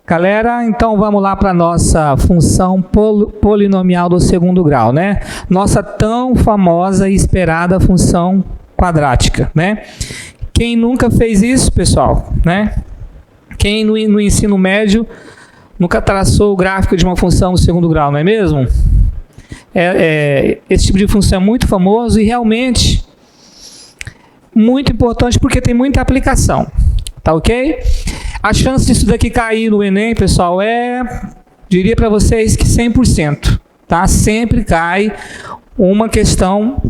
Galera, então vamos lá para a nossa função polinomial do segundo grau, né? Nossa tão famosa e esperada função quadrática, né? Quem nunca fez isso, pessoal, né? Quem no ensino médio nunca traçou o gráfico de uma função do segundo grau, não é mesmo? Esse tipo de função é muito famoso e realmente muito importante porque tem muita aplicação, tá ok? A chance disso daqui cair no Enem, pessoal, diria para vocês que 100%, tá? Sempre cai uma questão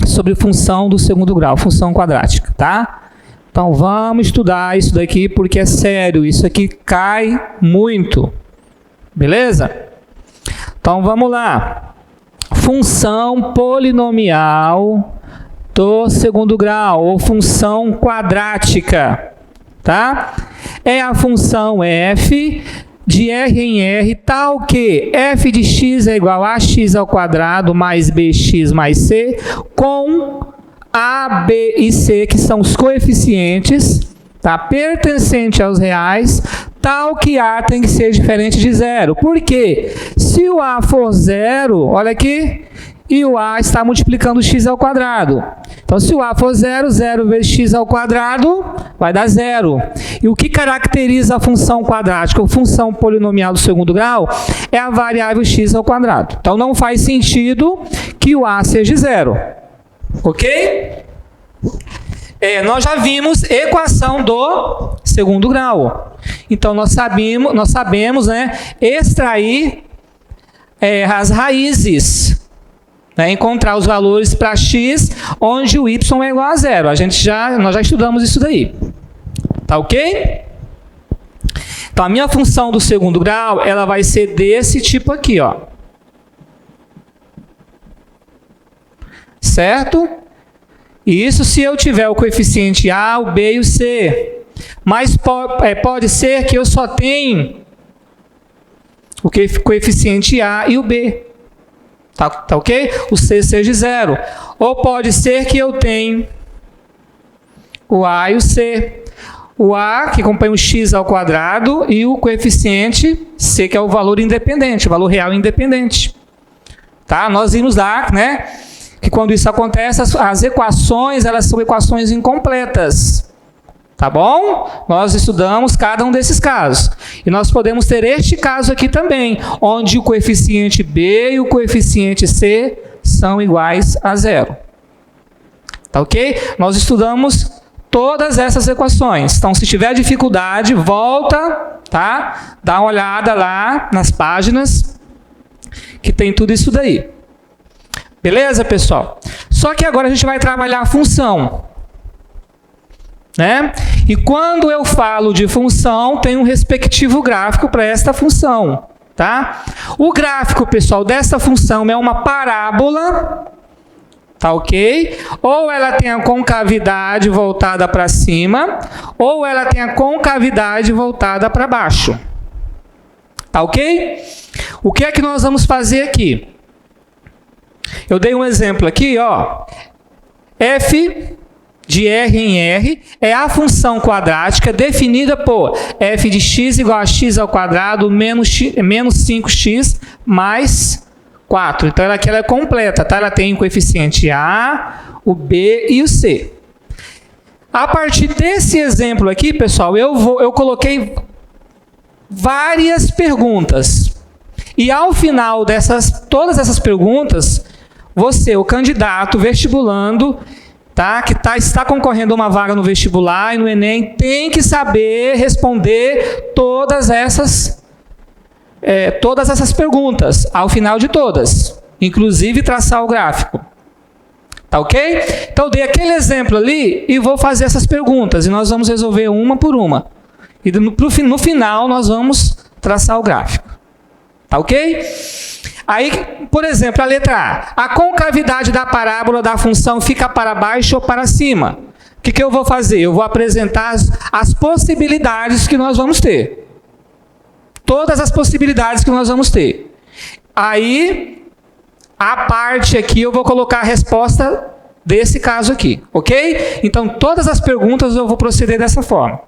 sobre função do segundo grau, função quadrática, tá? Então vamos estudar isso daqui porque é sério, isso aqui cai muito, beleza? Então vamos lá. Função polinomial do segundo grau, ou função quadrática, tá? É a função f de R em R, tal que f de x é igual a x ao quadrado mais bx mais c, com a, b e c, que são os coeficientes, tá? Pertencente aos reais, tal que a tem que ser diferente de zero. Por quê? Se o a for zero, olha aqui, e o a está multiplicando x ao quadrado. Então, se o a for zero, 0 vezes x ao quadrado vai dar zero. E o que caracteriza a função quadrática, ou função polinomial do segundo grau, é a variável x ao quadrado. Então, não faz sentido que o a seja zero. Ok? Nós já vimos equação do segundo grau. Então, nós sabemos, né, extrair as raízes. Encontrar os valores para x, onde o y é igual a zero. Nós já estudamos isso daí. Tá ok? Então, a minha função do segundo grau, ela vai ser desse tipo aqui, ó. Certo? Isso se eu tiver o coeficiente a, o b e o c. Mas pode ser que eu só tenha o coeficiente a e o b. Tá ok? O c seja zero. Ou pode ser que eu tenha o a e o c. O a, que acompanha o x ao quadrado, e o coeficiente c, que é o valor independente, o valor real independente. Tá? Nós vimos lá, né, que quando isso acontece, as equações, elas são equações incompletas. Tá bom? Nós estudamos cada um desses casos. E nós podemos ter este caso aqui também, onde o coeficiente b e o coeficiente c são iguais a zero. Tá ok? Nós estudamos todas essas equações. Então, se tiver dificuldade, volta, tá? Dá uma olhada lá nas páginas, que tem tudo isso daí. Beleza, pessoal? Só que agora a gente vai trabalhar a função. Né? E quando eu falo de função, tem um respectivo gráfico para esta função. Tá? O gráfico, pessoal, dessa função é uma parábola. Tá ok? Ou ela tem a concavidade voltada para cima, ou ela tem a concavidade voltada para baixo. Tá ok? O que é que nós vamos fazer aqui? Eu dei um exemplo aqui, ó. F de R em R é a função quadrática definida por f de x igual a x ao quadrado menos 5x mais 4. Então, ela é completa, tá? Ela tem o coeficiente a, o b e o c. A partir desse exemplo aqui, pessoal, eu coloquei várias perguntas. E ao final todas essas perguntas, você, o candidato vestibulando, tá, que está concorrendo a uma vaga no vestibular e no Enem, tem que saber responder todas essas perguntas, ao final de todas, inclusive traçar o gráfico. Tá ok? Então, eu dei aquele exemplo ali e vou fazer essas perguntas, e nós vamos resolver uma por uma. E no final, nós vamos traçar o gráfico. Tá ok? Aí, por exemplo, a letra A. A concavidade da parábola da função fica para baixo ou para cima? O que eu vou fazer? Eu vou apresentar as possibilidades que nós vamos ter. Todas as possibilidades que nós vamos ter. Aí, a parte aqui, eu vou colocar a resposta desse caso aqui. Ok? Então, todas as perguntas eu vou proceder dessa forma.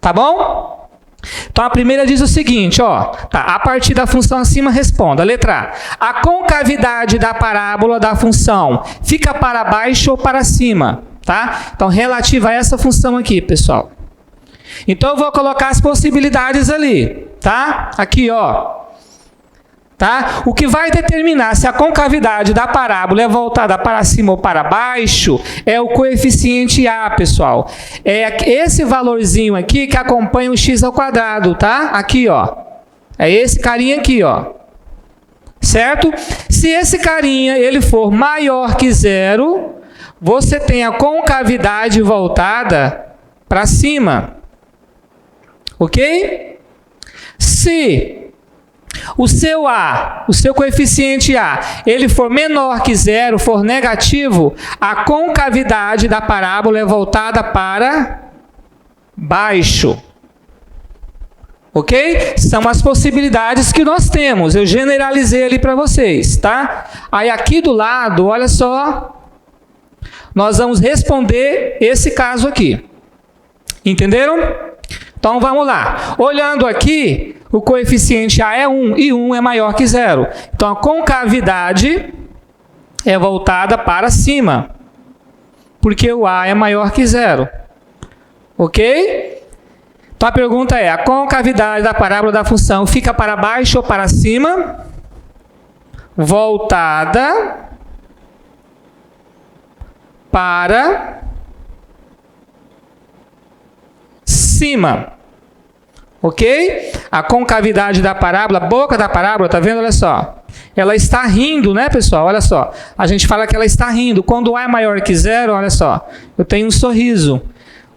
Tá bom? Então a primeira diz o seguinte, ó, tá, a partir da função acima responda. Letra A. A concavidade da parábola da função fica para baixo ou para cima, tá? Então relativa a essa função aqui, pessoal. Então eu vou colocar as possibilidades ali, tá? Aqui, ó. Tá? O que vai determinar se a concavidade da parábola é voltada para cima ou para baixo é o coeficiente A, pessoal. É esse valorzinho aqui que acompanha o x ao quadrado, tá? Aqui, ó. É esse carinha aqui, ó. Certo? Se esse carinha ele for maior que zero, você tem a concavidade voltada para cima. Ok? Se o seu A, o seu coeficiente A, ele for menor que zero, for negativo, a concavidade da parábola é voltada para baixo. Ok? São as possibilidades que nós temos. Eu generalizei ali para vocês, tá? Aí aqui do lado, olha só, nós vamos responder esse caso aqui. Entenderam? Então vamos lá. Olhando aqui, o coeficiente A é 1 e 1 é maior que zero. Então a concavidade é voltada para cima, porque o A é maior que zero. Ok? Então a pergunta é, a concavidade da parábola da função fica para baixo ou para cima? Voltada para cima. Ok? A concavidade da parábola, a boca da parábola, tá vendo? Olha só. Ela está rindo, né, pessoal? Olha só. A gente fala que ela está rindo. Quando o A é maior que zero, olha só. Eu tenho um sorriso.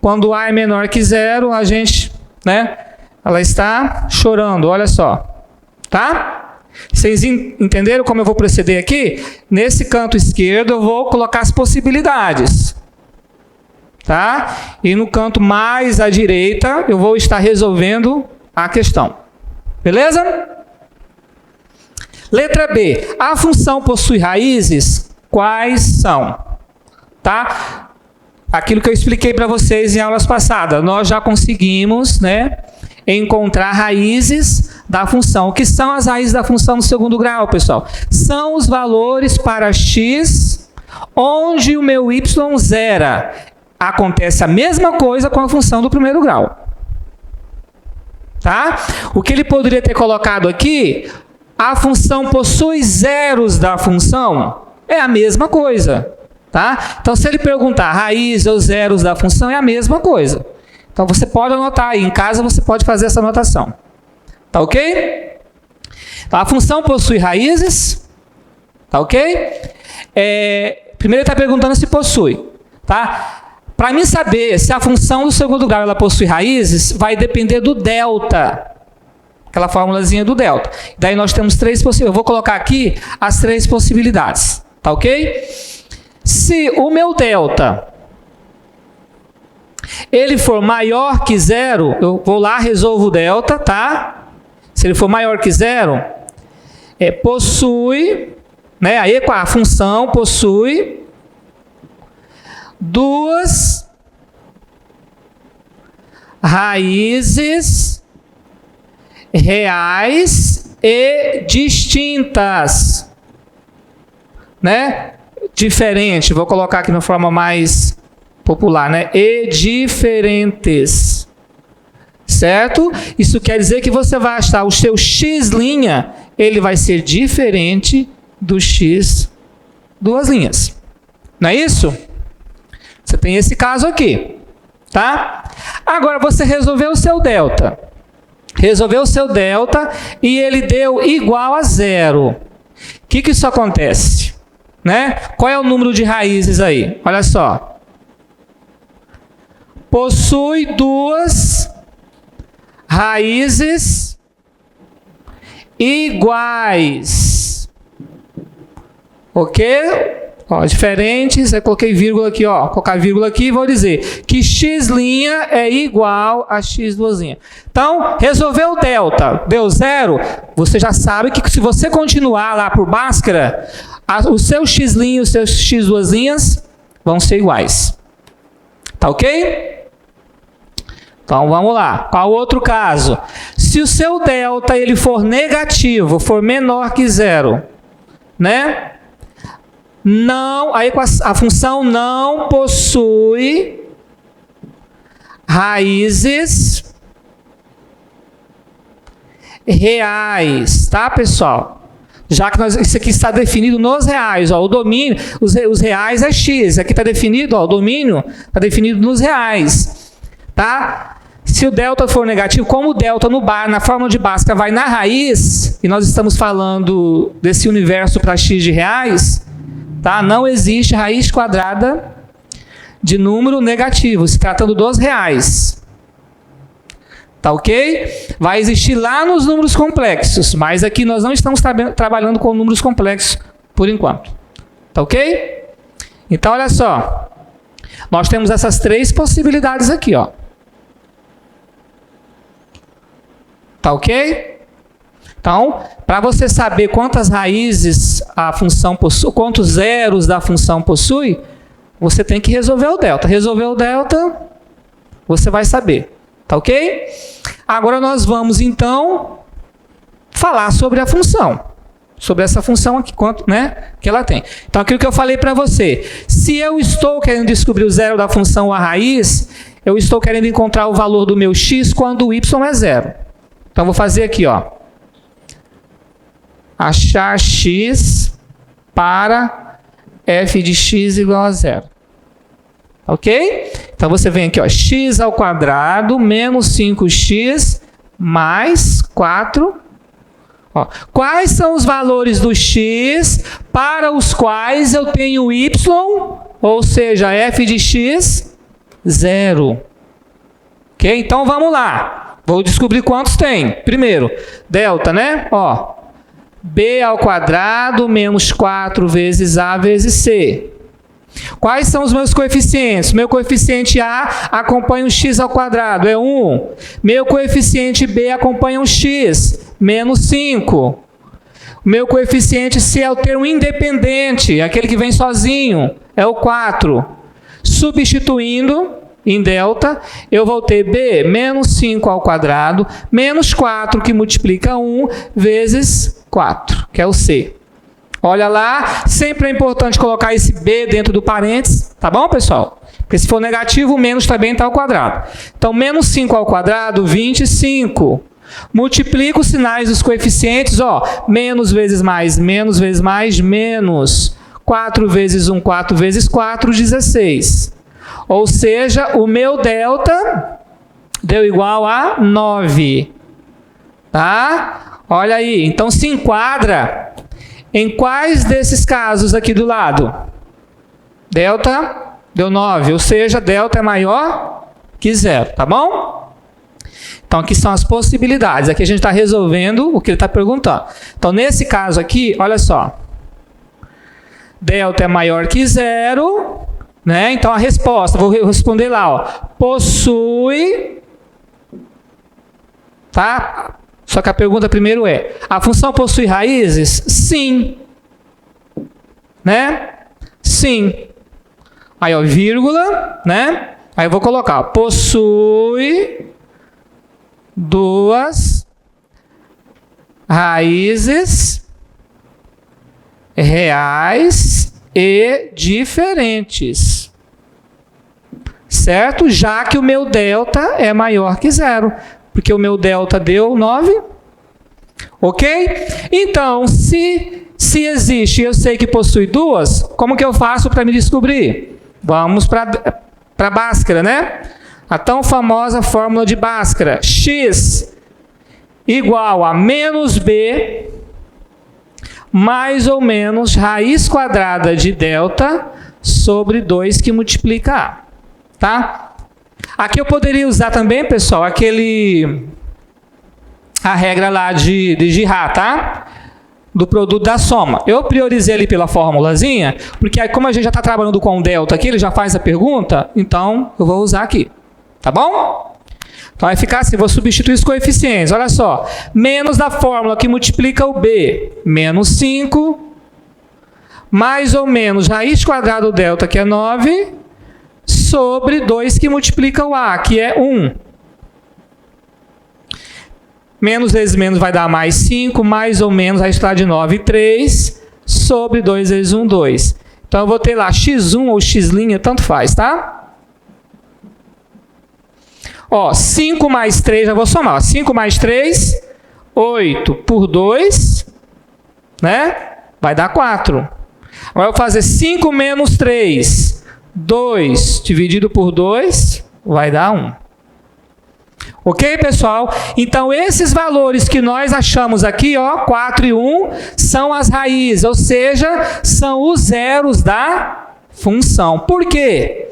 Quando o A é menor que zero, a gente, né? Ela está chorando, olha só. Tá? Vocês entenderam como eu vou proceder aqui? Nesse canto esquerdo, eu vou colocar as possibilidades. Tá? E no canto mais à direita, eu vou estar resolvendo a questão. Beleza? Letra B. A função possui raízes? Quais são? Tá? Aquilo que eu expliquei para vocês em aulas passadas. Nós já conseguimos, né, encontrar raízes da função. O que são as raízes da função no segundo grau, pessoal? São os valores para x, onde o meu y zera. Acontece a mesma coisa com a função do primeiro grau. Tá? O que ele poderia ter colocado aqui, a função possui zeros da função, é a mesma coisa. Tá? Então, se ele perguntar raiz ou zeros da função, é a mesma coisa. Então, você pode anotar aí. Em casa, você pode fazer essa anotação. Tá ok? Então, a função possui raízes. Tá ok? Primeiro ele está perguntando se possui. Tá? Para mim saber se a função do segundo grau ela possui raízes, vai depender do delta. Aquela formulazinha do delta. Daí nós temos três possibilidades. Eu vou colocar aqui as três possibilidades. Tá ok? Se o meu delta ele for maior que zero, eu vou lá, resolvo o delta, tá? Se ele for maior que zero, possui, né? Aí a função possui duas raízes reais e distintas, né? Diferente, vou colocar aqui na forma mais popular, né? E diferentes, certo? Isso quer dizer que você vai achar o seu x', ele vai ser diferente do x duas linhas. Não é isso? Você tem esse caso aqui, tá? Agora você resolveu o seu delta. Resolveu o seu delta e ele deu igual a zero. O que isso acontece? Né? Qual é o número de raízes aí? Olha só. Possui duas raízes iguais. Ok? Ó, diferentes, eu coloquei vírgula aqui, ó. Vou colocar vírgula aqui e vou dizer que x' é igual a x duas linhas. Então, resolveu o delta, deu zero, você já sabe que se você continuar lá por Bhaskara, o seu x' e os seus x duas linhas vão ser iguais. Tá ok? Então, vamos lá. Qual outro caso? Se o seu delta ele for negativo, for menor que zero, né? Não, aí a função não possui raízes reais, tá, pessoal? Já que isso aqui está definido nos reais, ó, o domínio, os reais é x, aqui está definido, ó, o domínio está definido nos reais, tá? Se o delta for negativo, como o delta na fórmula de Bhaskara vai na raiz, e nós estamos falando desse universo para x de reais, tá? Não existe raiz quadrada de número negativo, se tratando dos reais. Tá ok? Vai existir lá nos números complexos, mas aqui nós não estamos trabalhando com números complexos por enquanto. Tá ok? Então, olha só. Nós temos essas três possibilidades aqui, ó. Tá ok? Então, para você saber quantas raízes a função possui, quantos zeros da função possui, você tem que resolver o delta. Resolver o delta, você vai saber. Tá ok? Agora nós vamos, então, falar sobre a função. Sobre essa função aqui, quanto, né, que ela tem. Então, aquilo que eu falei para você. Se eu estou querendo descobrir o zero da função ou a raiz, eu estou querendo encontrar o valor do meu x quando o y é zero. Então, vou fazer aqui, ó. Achar x para f de x igual a zero. Ok? Então, você vem aqui, ó, x ao quadrado menos 5x mais 4. Ó, quais são os valores do x para os quais eu tenho y, ou seja, f de x, zero. Ok? Então, vamos lá. Vou descobrir quantos tem. Primeiro, delta, né? Ó, b ao quadrado menos 4 vezes a vezes c. Quais são os meus coeficientes? Meu coeficiente A acompanha um x ao quadrado, é 1. Meu coeficiente B acompanha um x, menos 5. Meu coeficiente C é o termo independente, aquele que vem sozinho, é o 4. Substituindo em delta, eu vou ter B menos 5 ao quadrado, menos 4, que multiplica 1, vezes 4, que é o C. Olha lá, sempre é importante colocar esse B dentro do parênteses, tá bom, pessoal? Porque se for negativo, o menos também está ao quadrado. Então, menos 5 ao quadrado, 25. Multiplico os sinais dos coeficientes, ó, menos vezes mais, menos. 4 vezes 1, 4 vezes 4, 16. Ou seja, o meu delta deu igual a 9. Tá? Olha aí, então se enquadra em quais desses casos aqui do lado? Delta deu 9, ou seja, delta é maior que zero, tá bom? Então, aqui são as possibilidades. Aqui a gente está resolvendo o que ele está perguntando. Então, nesse caso aqui, olha só. Delta é maior que zero, né? Então, a resposta, vou responder lá, ó. Possui, tá? Só que a pergunta primeiro é, a função possui raízes? Sim. Né? Sim. Aí, ó, vírgula, né? Aí eu vou colocar, ó, possui duas raízes reais e diferentes. Certo? Já que o meu delta é maior que zero. Porque o meu delta deu 9. Ok? Então, se existe, eu sei que possui duas, como que eu faço para me descobrir? Vamos para Bhaskara, né? A tão famosa fórmula de Bhaskara. X igual a menos b mais ou menos raiz quadrada de delta sobre 2 que multiplica a. Tá? Aqui eu poderia usar também, pessoal, a regra lá de Girard, tá? Do produto da soma. Eu priorizei ali pela formulazinha, porque aí como a gente já está trabalhando com o delta aqui, ele já faz a pergunta, então eu vou usar aqui. Tá bom? Então vai ficar assim, vou substituir os coeficientes. Olha só, menos da fórmula que multiplica o b, menos 5, mais ou menos raiz quadrada do delta, que é 9, sobre 2 que multiplica o a, que é 1. Menos vezes menos vai dar mais 5, mais ou menos vai estar de 9, 3, sobre 2 vezes 1, 2. Então, eu vou ter lá x1 ou x', tanto faz, tá? Ó, 5 mais 3, já vou somar. Ó, 5 mais 3, 8 por 2, né? Vai dar 4. Agora eu vou fazer 5 menos 3, 2 dividido por 2, vai dar 1. Ok, pessoal? Então, esses valores que nós achamos aqui, ó, 4 e 1, são as raízes, ou seja, são os zeros da função. Por quê?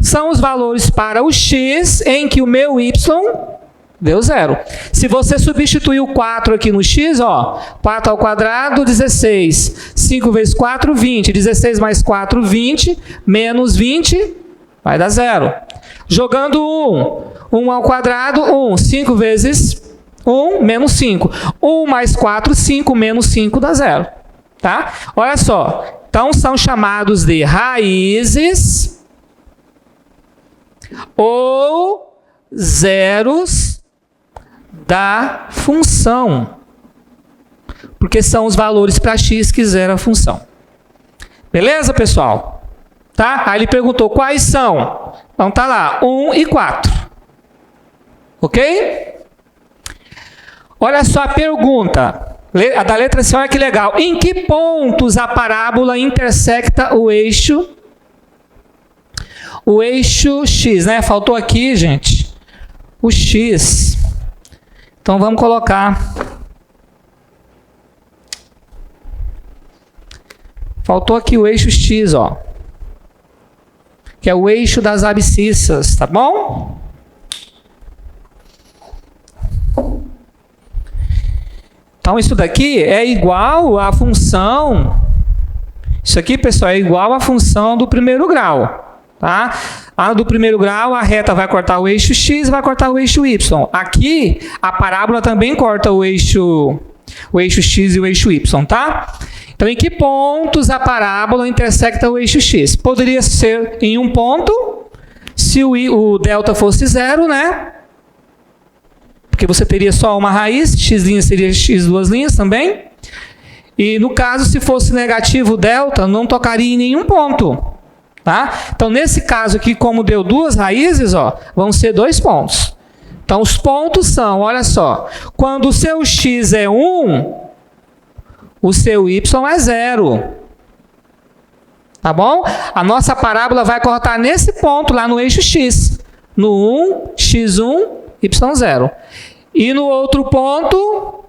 São os valores para o x em que o meu y deu 0. Se você substituir o 4 aqui no x, ó, 4 ao quadrado, 16. 5 vezes 4, 20. 16 mais 4, 20. Menos 20, vai dar 0. Jogando 1 ao quadrado, 1. 5 vezes 1, menos 5. 1 mais 4, 5. Menos 5 dá 0. Tá? Olha só. Então, são chamados de raízes ou zeros da função. Porque são os valores para x que zera a função. Beleza, pessoal? Tá? Aí ele perguntou quais são. Então tá lá, 1 e 4. Ok? Olha só a pergunta. A da letra C, olha que legal. Em que pontos a parábola intersecta o eixo x, né? Faltou aqui, gente, o x. Então vamos colocar. Faltou aqui o eixo x, ó. Que é o eixo das abscissas, tá bom? Então, isso daqui é igual à função... Isso aqui, pessoal, é igual à função do primeiro grau, tá? A do primeiro grau, a reta vai cortar o eixo x e vai cortar o eixo y. Aqui, a parábola também corta o eixo x e o eixo y, tá? Então, em que pontos a parábola intersecta o eixo x? Poderia ser em um ponto, se o delta fosse 0, né? Porque você teria só uma raiz, x' seria x duas linhas também. E no caso, se fosse negativo o delta, não tocaria em nenhum ponto. Tá? Então, nesse caso aqui, como deu duas raízes, ó, vão ser 2 pontos. Então, os pontos são, olha só, quando o seu x é 1... o seu y é 0. Tá bom? A nossa parábola vai cortar nesse ponto lá no eixo x. No 1, x1, y0. E no outro ponto,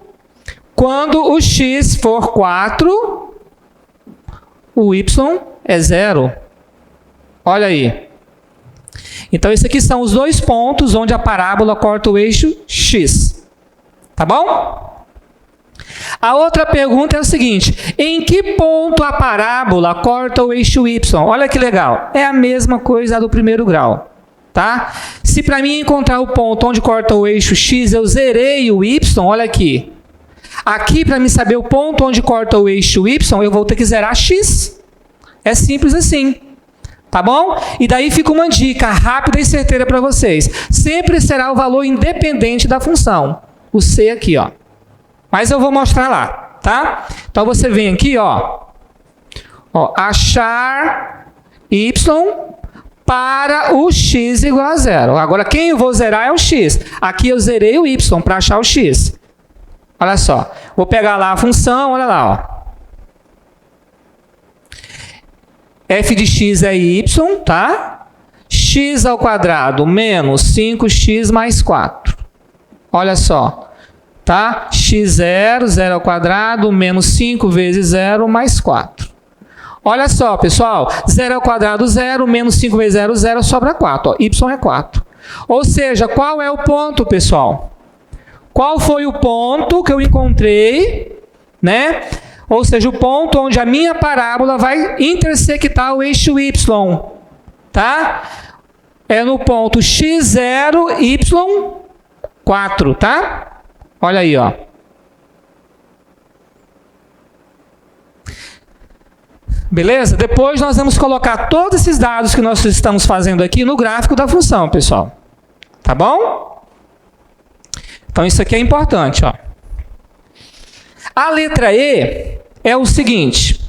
quando o x for 4, o y é 0. Olha aí. Então, esses aqui são os 2 pontos onde a parábola corta o eixo x. Tá bom? A outra pergunta é o seguinte: em que ponto a parábola corta o eixo y? Olha que legal, é a mesma coisa do primeiro grau, tá? Se para mim encontrar o ponto onde corta o eixo x, eu zerei o y, olha aqui. Aqui, para mim saber o ponto onde corta o eixo y, eu vou ter que zerar x. É simples assim, tá bom? E daí fica uma dica rápida e certeira para vocês. Sempre será o valor independente da função. O c aqui, ó. Mas eu vou mostrar lá, tá? Então, você vem aqui, ó, achar y para o x igual a 0. Agora, quem eu vou zerar é o x. Aqui eu zerei o y para achar o x. Olha só. Vou pegar lá a função, olha lá, ó. F de x é y, tá? X ao quadrado menos 5x mais 4. Olha só. Tá? x0, 0 ao quadrado, menos 5 vezes 0, mais 4. Olha só, pessoal. 0 ao quadrado, 0, menos 5 vezes 0, 0, sobra 4. Ó, y é 4. Ou seja, qual é o ponto, pessoal? Qual foi o ponto que eu encontrei, né? Ou seja, o ponto onde a minha parábola vai intersectar o eixo y. Tá? É no ponto x0, y4, tá? Olha aí, ó. Beleza? Depois nós vamos colocar todos esses dados que nós estamos fazendo aqui no gráfico da função, pessoal. Tá bom? Então, Então isso aqui é importante, ó. A letra E é o seguinte: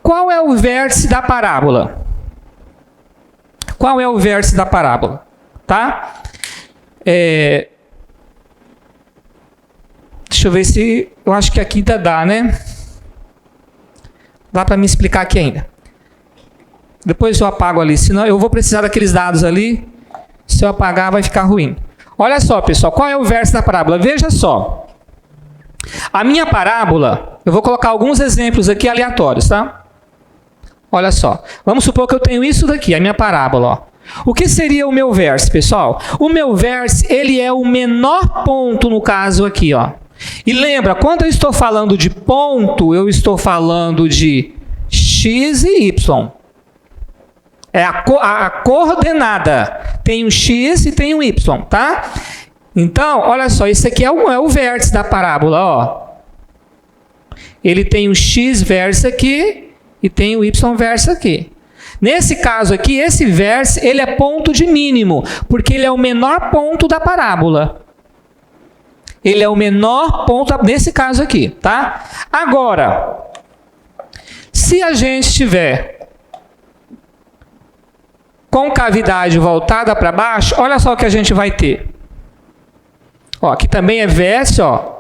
qual é o vértice da parábola? Qual é o vértice da parábola? Tá? Deixa eu ver se... Eu acho que aqui dá, né? Dá para me explicar aqui ainda. Depois eu apago ali, senão eu vou precisar daqueles dados ali. Se eu apagar, vai ficar ruim. Olha só, pessoal, qual é o vértice da parábola? Veja só. A minha parábola, eu vou colocar alguns exemplos aqui aleatórios, tá? Olha só. Vamos supor que eu tenho isso daqui, a minha parábola, ó. O que seria o meu vértice, pessoal? O meu vértice, ele é o menor ponto no caso aqui, ó. E lembra, quando eu estou falando de ponto, eu estou falando de x e y. É a coordenada. Tem um x e tem um y, tá? Então, olha só, esse aqui é o vértice da parábola, ó. Ele tem o x vértice aqui e tem o y vértice aqui. Nesse caso aqui, esse vértice, ele é ponto de mínimo, porque ele é o menor ponto da parábola. Ele é o menor ponto nesse caso aqui, tá? Agora, se a gente tiver com cavidade voltada para baixo, olha só o que a gente vai ter. Ó, aqui também é vértice, ó.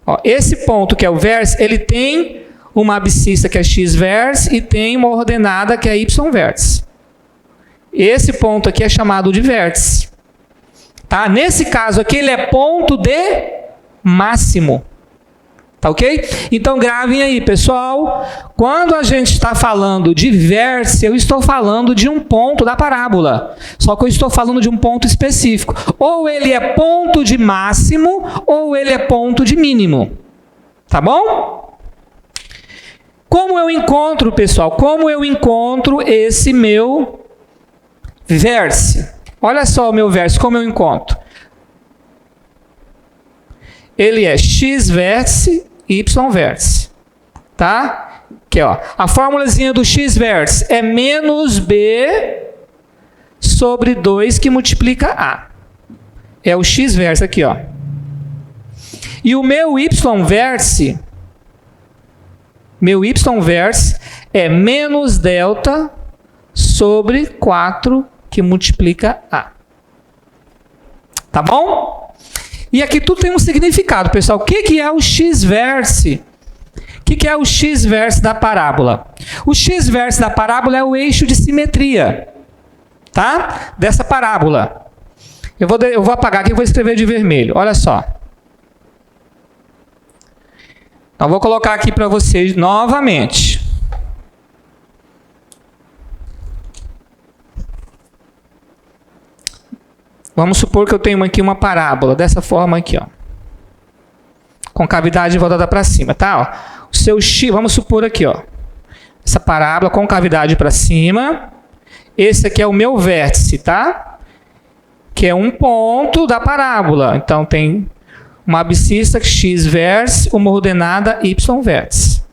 Ó, esse ponto que é o vértice, ele tem uma abscissa que é x vértice e tem uma ordenada que é y vértice. Esse ponto aqui é chamado de vértice. Tá? Nesse caso aqui, ele é ponto de máximo. Tá ok? Então, gravem aí, pessoal. Quando a gente está falando de vértice, eu estou falando de um ponto da parábola. Só que eu estou falando de um ponto específico. Ou ele é ponto de máximo, ou ele é ponto de mínimo. Tá bom? Como eu encontro, pessoal? Como eu encontro esse meu vértice? Olha só o meu vértice, como eu encontro. Ele é x vértice, y vértice. Tá? Aqui, ó. A formulazinha do x vértice é menos b sobre 2 que multiplica a. É o x vértice aqui, ó. E o meu y vértice... Meu y vértice é menos delta sobre 4 que multiplica a. Tá bom? E aqui tudo tem um significado, pessoal. O que é o x vértice? O que é o x vértice da parábola? O x vértice da parábola é o eixo de simetria, tá? Dessa parábola. Eu vou apagar aqui e vou escrever de vermelho. Olha só. Então, vou colocar aqui para vocês novamente. Vamos supor que eu tenho aqui uma parábola, dessa forma aqui, ó. Com cavidade voltada para cima, tá? Ó. O seu x, vamos supor aqui, ó. Essa parábola com cavidade para cima. Esse aqui é o meu vértice, tá? Que é um ponto da parábola. Então, tem... uma abscissa x vértice, uma ordenada y vértice.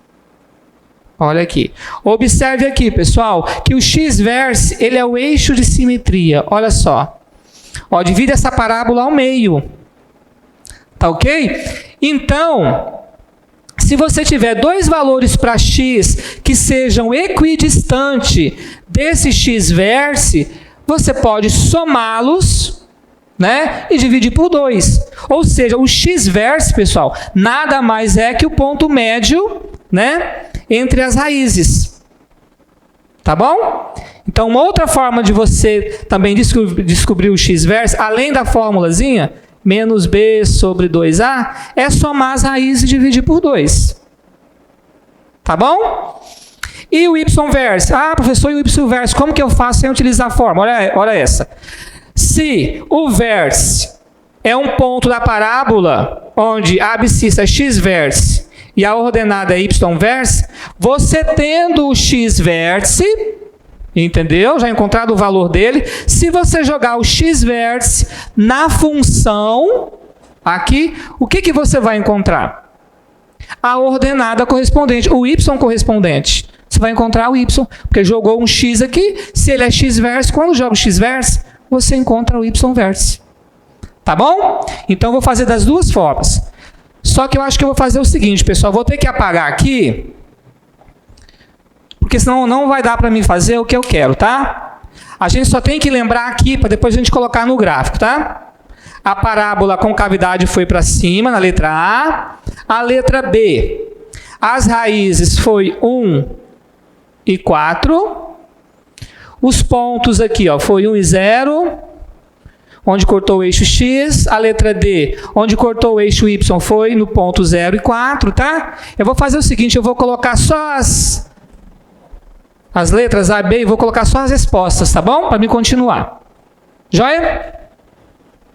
Olha aqui. Observe aqui, pessoal, que o x vértice, ele é o eixo de simetria. Olha só. Ó, divide essa parábola ao meio. Tá ok? Então, se você tiver dois valores para x que sejam equidistantes desse x vértice, você pode somá-los, né, e dividir por 2. Ou seja, o x vértice, pessoal, nada mais é que o ponto médio, né, entre as raízes. Tá bom? Então, uma outra forma de você também descobrir o x vértice, além da formulazinha, menos b sobre 2a, é somar as raízes e dividir por 2. Tá bom? E o y vértice? Ah, professor, e o y vértice, como que eu faço sem utilizar a fórmula? Olha essa. Se o vértice é um ponto da parábola onde a abscissa é x vértice e a ordenada é y vértice, você tendo o x vértice, entendeu? Já encontrado o valor dele. Se você jogar o x vértice na função, aqui, o que você vai encontrar? A ordenada correspondente, o y correspondente. Você vai encontrar o y, porque jogou um x aqui. Se ele é x vértice, quando joga o x vértice, você encontra o y vértice. Tá Tá bom? Então, eu vou fazer das duas formas. Só que eu acho que eu vou fazer o seguinte, pessoal. Vou ter que apagar aqui, porque senão não vai dar para mim fazer o que eu quero, tá? A gente só tem que lembrar aqui, para depois a gente colocar no gráfico, tá? A parábola com cavidade foi para cima, na letra A. A letra B, as raízes foi 1 e 4. Os pontos aqui, ó, foi 1 e 0, onde cortou o eixo X. A letra D, onde cortou o eixo Y, foi no ponto 0 e 4, tá? Eu vou fazer o seguinte, eu vou colocar só as letras A e B e vou colocar só as respostas, tá bom? Para mim continuar. Joia?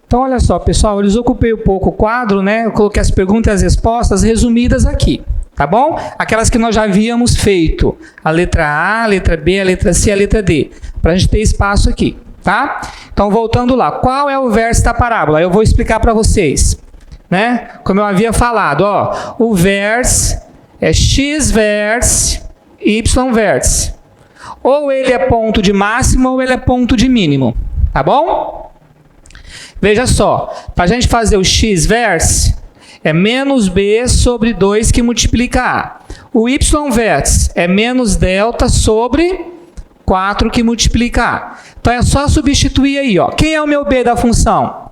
Então, olha só, pessoal, eu desocupei um pouco o quadro, né? Eu coloquei as perguntas e as respostas resumidas aqui, tá bom? Aquelas que nós já havíamos feito. A letra A, a letra B, a letra C, a letra D. Para a gente ter espaço aqui, tá? Então, voltando lá. Qual é o verso da parábola? Eu vou explicar para vocês, né? Como eu havia falado, ó. O verso é X verso, Y verso. Ou ele é ponto de máximo ou ele é ponto de mínimo, tá bom? Veja só, para a gente fazer o X verso, é menos B sobre 2 que multiplica A. O Y verso é menos delta sobre 4 que multiplica A. Então é só substituir aí, ó. Quem é o meu B da função?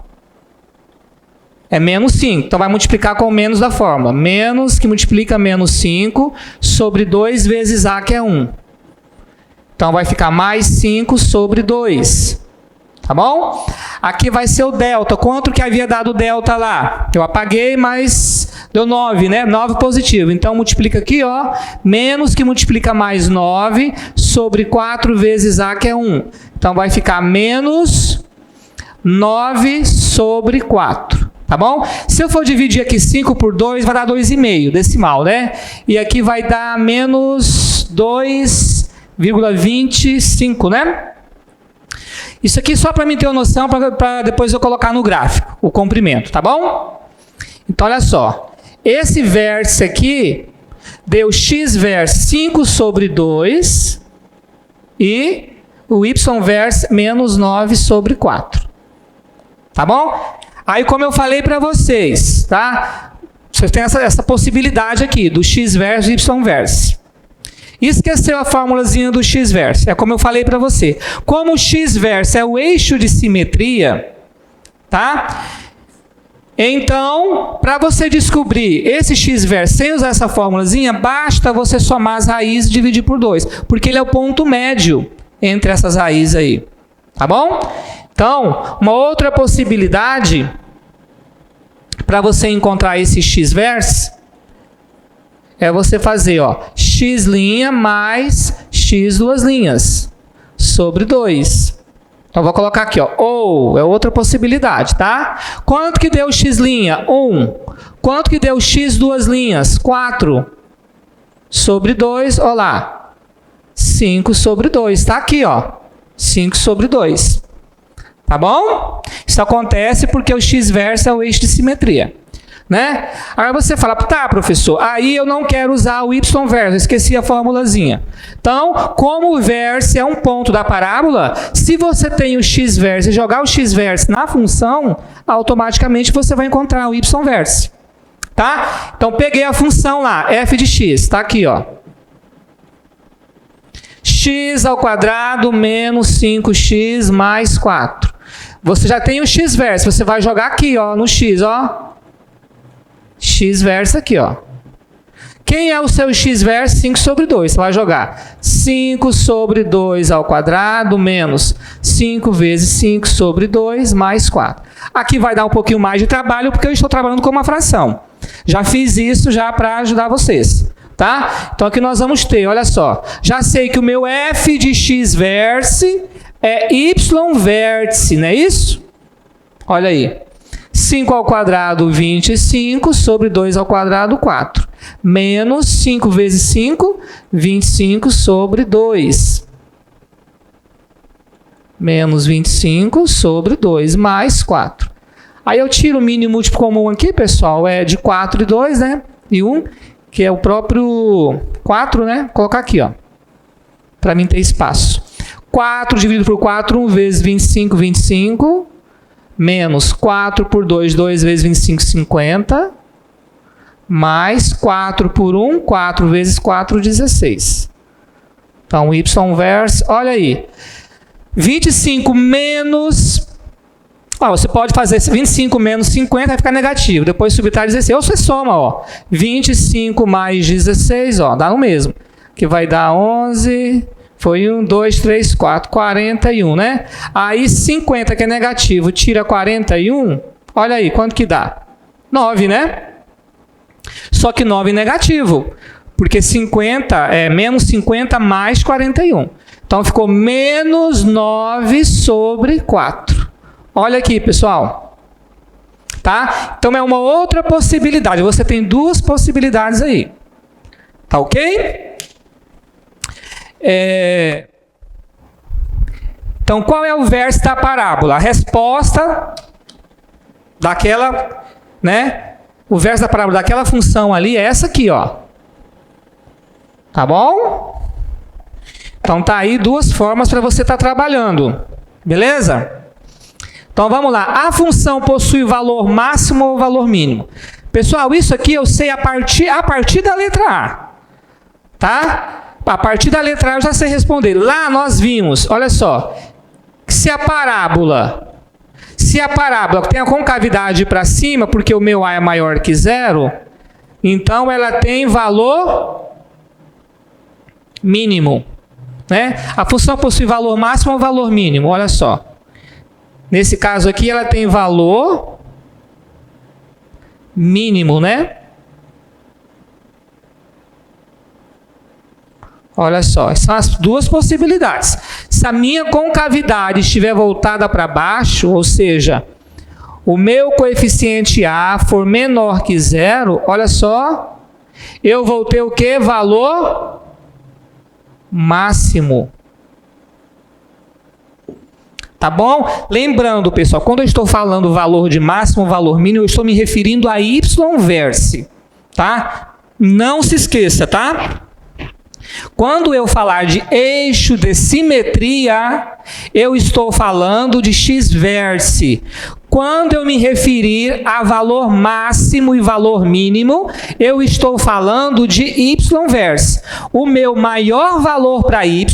É menos 5. Então vai multiplicar com o menos da fórmula. Menos que multiplica menos 5 sobre 2 vezes A, que é 1. Então vai ficar mais 5 sobre 2. Tá bom? Aqui vai ser o delta. Quanto que havia dado delta lá? Eu apaguei, mas deu 9, né? 9 positivo. Então multiplica aqui, ó. Menos que multiplica mais 9 sobre 4 vezes A, que é 1. Então vai ficar menos 9 sobre 4. Tá bom? Se eu for dividir aqui 5 por 2, vai dar 2,5, decimal, né? E aqui vai dar menos 2,25, né? Isso aqui só para mim ter uma noção, para depois eu colocar no gráfico, o comprimento, tá bom? Então, olha só. Esse verso aqui deu x verso 5 sobre 2 e o y verso menos 9 sobre 4. Tá bom? Aí, como eu falei para vocês, tá? Você tem essa possibilidade aqui, do x verso e y verso. Esqueceu a formulazinha do x verso. É como eu falei para você. Como o x verso é o eixo de simetria, tá? Então, para você descobrir esse x verso sem usar essa formulazinha, basta você somar as raízes e dividir por 2, porque ele é o ponto médio entre essas raízes aí. Tá bom? Então, uma outra possibilidade para você encontrar esse x verso é você fazer, ó, x' mais x duas linhas sobre 2. Então, vou colocar aqui, ó, ou, é outra possibilidade, tá? Quanto que deu x'? 1. Quanto que deu x duas linhas? 4. Sobre 2, ó lá, 5 sobre 2. Tá aqui, ó, 5 sobre 2. Tá bom? Isso acontece porque o x verso é o eixo de simetria. Né? Aí você fala, tá, professor, aí eu não quero usar o y verso, esqueci a formulazinha. Então, como o verso é um ponto da parábola, se você tem o x verso e jogar o x verso na função, automaticamente você vai encontrar o y verso. Tá? Então, peguei a função lá, f de x, tá aqui, ó. X ao quadrado menos 5x mais 4. Você já tem o x verso, você vai jogar aqui, ó, no x, ó. X verso aqui, ó. Quem é o seu x verso? 5 sobre 2. Você vai jogar 5 sobre 2 ao quadrado menos 5 vezes 5 sobre 2 mais 4. Aqui vai dar um pouquinho mais de trabalho porque eu estou trabalhando com uma fração. Já fiz isso já para ajudar vocês. Tá? Então aqui nós vamos ter, olha só. Já sei que o meu f de x vértice é y vértice, não é isso? Olha aí. 5 ao quadrado, 25, sobre 2 ao quadrado, 4. Menos 5 vezes 5, 25 sobre 2. Menos 25 sobre 2, mais 4. Aí eu tiro o mínimo múltiplo comum aqui, pessoal, é de 4 e 2, né? E 1, que é o próprio 4, né? Vou colocar aqui, ó. Para mim ter espaço. 4 dividido por 4, 1 vezes 25, 25. menos 4 por 2, 2 vezes 25, 50, mais 4 por 1, 4 vezes 4, 16. Então, y verso, olha aí. 25 menos... você pode fazer 25 menos 50, vai ficar negativo. Depois subtrai 16. Ou você soma, ó. 25 mais 16, ó, dá o mesmo. Que vai dar 11... Foi 1, 2, 3, 4, 41, né? Aí 50, que é negativo, tira 41, olha aí, quanto que dá? 9, né? Só que 9 é negativo, porque 50 é menos 50 mais 41. Então ficou menos 9 sobre 4. Olha aqui, pessoal. Tá? Então é uma outra possibilidade. Você tem duas possibilidades aí. Tá ok? Então, qual é o verso da parábola? A resposta daquela, né? O verso da parábola daquela função ali é essa aqui, ó. Tá bom? Então, tá aí duas formas para você estar trabalhando. Beleza? Então, vamos lá. A função possui valor máximo ou valor mínimo? Pessoal, isso aqui eu sei a partir da letra A. Tá? A partir da letra A eu já sei responder. Lá nós vimos, olha só, se a parábola tem a concavidade para cima, porque o meu A é maior que 0, então ela tem valor mínimo. Né? A função possui valor máximo ou valor mínimo? Olha só. Nesse caso aqui ela tem valor mínimo, né? Olha só, são as duas possibilidades. Se a minha concavidade estiver voltada para baixo, ou seja, o meu coeficiente A for menor que 0, olha só, eu vou ter o que? Valor máximo. Tá bom? Lembrando, pessoal, quando eu estou falando valor de máximo, valor mínimo, eu estou me referindo a y verse. Tá? Não se esqueça, tá? Quando eu falar de eixo de simetria, eu estou falando de x-verse. Quando eu me referir a valor máximo e valor mínimo, eu estou falando de y-verse. O meu maior valor para y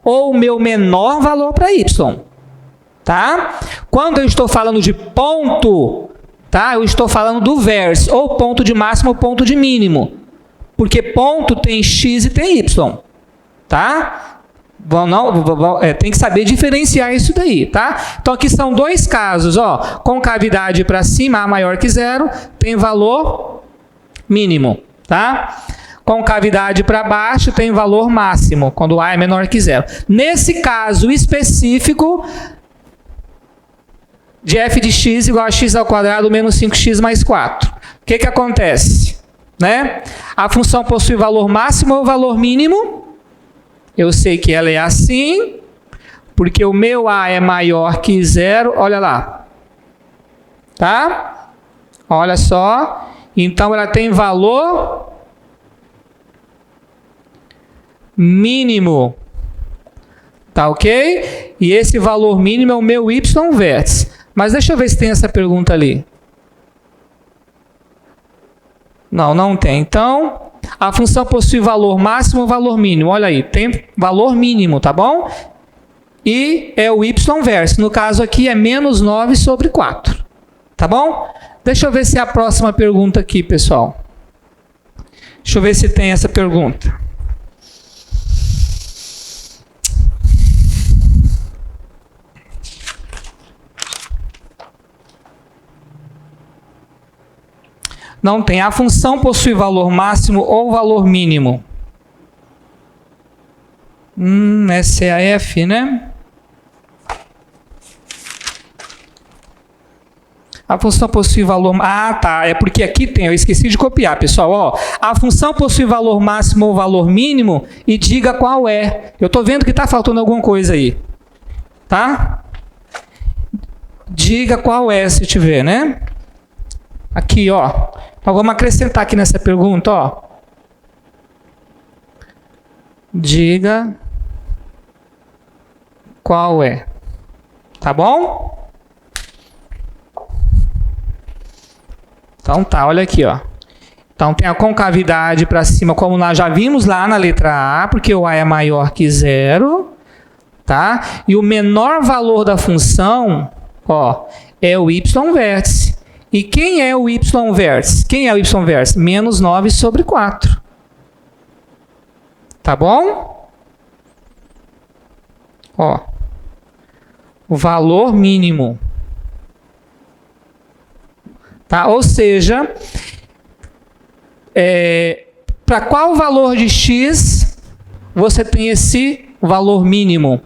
ou o meu menor valor para y. Tá? Quando eu estou falando de ponto, tá? Eu estou falando do verso, ou ponto de máximo ou ponto de mínimo. Porque ponto tem x e tem y, tá? Tem que saber diferenciar isso daí, tá? Então aqui são dois casos, ó. Concavidade para cima, A maior que 0, tem valor mínimo, tá? Concavidade para baixo tem valor máximo, quando A é menor que 0. Nesse caso específico, de f de x igual a x ao quadrado menos 5x mais 4. O que que acontece? Né? A função possui valor máximo ou valor mínimo? Eu sei que ela é assim, porque o meu A é maior que 0, olha lá. Tá? Olha só. Então, ela tem valor mínimo. Tá ok? E esse valor mínimo é o meu y-vértice. Mas deixa eu ver se tem essa pergunta ali. Não, não tem. Então, a função possui valor máximo ou valor mínimo? Olha aí, tem valor mínimo, tá bom? E é o y-verso. No caso aqui é menos 9 sobre 4. Tá bom? Deixa eu ver se é a próxima pergunta aqui, pessoal. Deixa eu ver se tem essa pergunta. Não tem. A função possui valor máximo ou valor mínimo? Essa é a F, né? A função possui valor... Ah, tá. É porque aqui tem... Eu esqueci de copiar, pessoal. Ó, a função possui valor máximo ou valor mínimo e diga qual é. Eu estou vendo que está faltando alguma coisa aí. Tá? Diga qual é, se tiver, né? Aqui, ó. Então, vamos acrescentar aqui nessa pergunta, ó. Diga qual é. Tá bom? Então tá, olha aqui, ó. Então tem a concavidade para cima, como nós já vimos lá na letra A, porque o A é maior que 0, tá? E o menor valor da função, ó, é o y vértice. E quem é o y vértice? Quem é o y vértice? Menos 9 sobre 4. Tá bom? Ó, o valor mínimo. Tá? Ou seja, para qual valor de x você tem esse valor mínimo?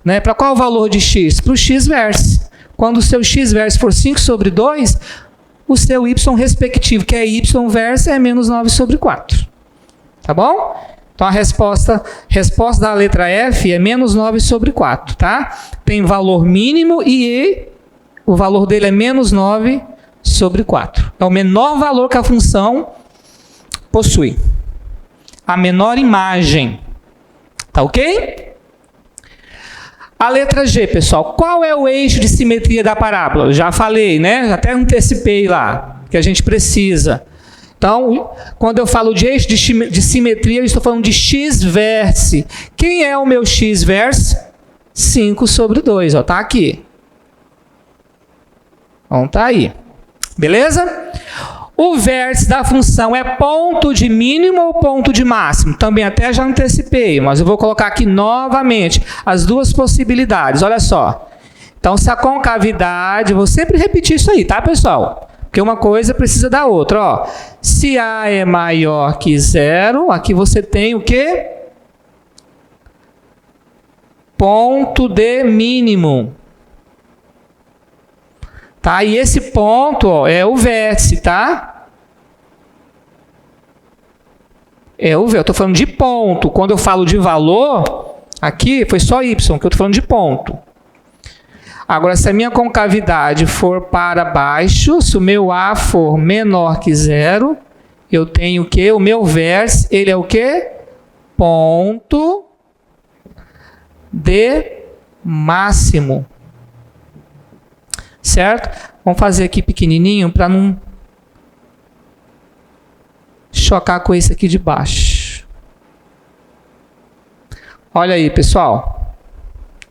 Né? Para qual valor de x? Para o x vértice. Quando o seu x vértice for 5 sobre 2, o seu y respectivo, que é y vértice, é menos 9 sobre 4. Tá bom? Então a resposta da letra F é menos 9 sobre 4. Tá? Tem valor mínimo e o valor dele é menos 9 sobre 4. É o menor valor que a função possui. A menor imagem. Tá ok? A letra G, pessoal. Qual é o eixo de simetria da parábola? Eu já falei, né? Já até antecipei lá, que a gente precisa. Então, quando eu falo de eixo de simetria, eu estou falando de x vértice. Quem é o meu x vértice? 5 sobre 2, ó, tá aqui. Então, tá aí. Beleza? O vértice da função é ponto de mínimo ou ponto de máximo? Também até já antecipei, mas eu vou colocar aqui novamente as duas possibilidades. Olha só. Então, se a concavidade... Vou sempre repetir isso aí, tá, pessoal? Porque uma coisa precisa da outra. Ó. Se A é maior que 0, aqui você tem o quê? Ponto de mínimo. Tá? E esse ponto, ó, é o vértice, tá? Eu estou falando de ponto. Quando eu falo de valor, aqui foi só y, que eu estou falando de ponto. Agora, se a minha concavidade for para baixo, se o meu A for menor que 0, eu tenho o quê? O meu vértice, ele é o quê? Ponto de máximo. Certo? Vamos fazer aqui pequenininho para não chocar com esse aqui de baixo. Olha aí, pessoal.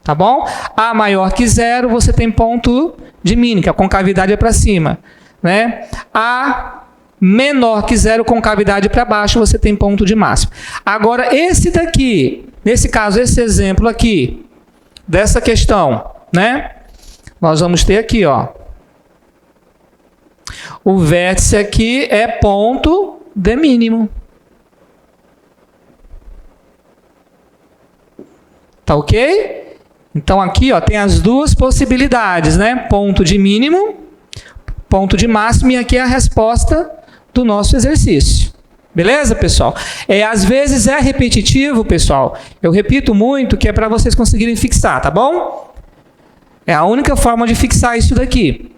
Tá bom? A maior que 0, você tem ponto de mínimo, que a concavidade é para cima. Né? A menor que 0, concavidade para baixo, você tem ponto de máximo. Agora, esse daqui, nesse caso, esse exemplo aqui, dessa questão, né? Nós vamos ter aqui, ó. O vértice aqui é ponto de mínimo. Tá ok? Então aqui, ó, tem as duas possibilidades, né? Ponto de mínimo, ponto de máximo, e aqui é a resposta do nosso exercício. Beleza, pessoal? Às vezes é repetitivo, pessoal. Eu repito muito, que é para vocês conseguirem fixar, tá bom? É a única forma de fixar isso daqui.